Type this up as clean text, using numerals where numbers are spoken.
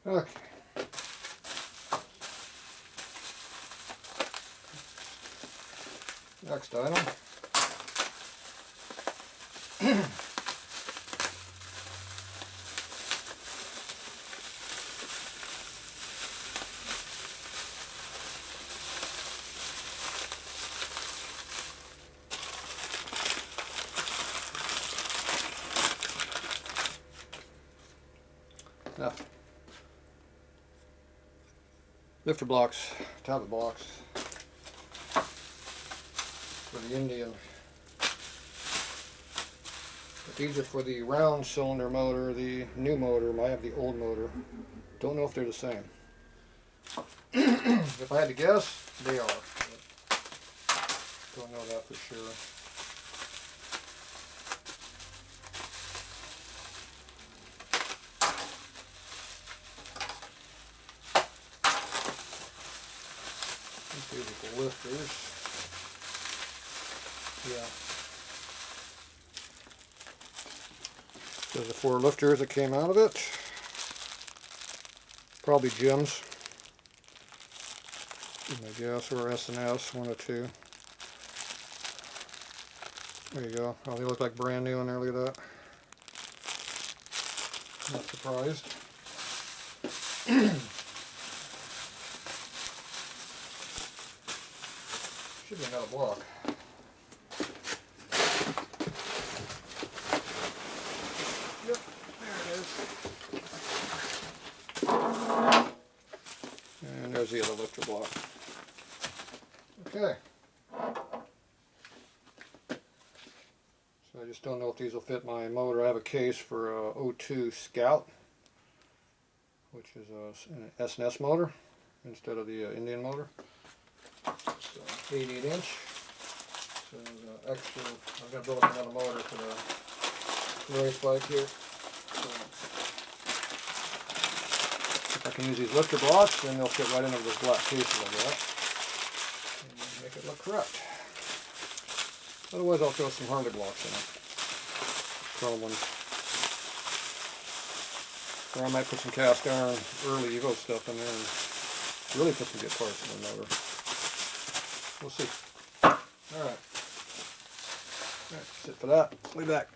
Okay. Next item. Now, lifter blocks, tablet blocks for the Indian. But these are for the round cylinder motor, the new motor. I have the old motor. Don't know if they're the same. If I had to guess, they are. Don't know that for sure. These are the lifters. Yeah. There's the 4 lifters that came out of it. Probably Jim's, I guess, or S&S, one or two. There you go. Oh, they look like brand new in there. Look at that. Not surprised. Should be another block. Yep, there it is. And there's the other lifter block. Okay. So I just don't know if these will fit my motor. I have a case for a 02 Scout, which is an S&S motor instead of the Indian motor. So 88 inch. So there's extra. I'm going to build up another motor for the race bike here. So if I can use these lifter blocks, then they'll fit right into this black case like that, and make it look correct. Otherwise, I'll throw some Harley blocks in it. Chrome ones. Or I might put some cast iron early Evo stuff in there and really put some good parts in the motor. We'll see. Alright. That's it for that. Way back.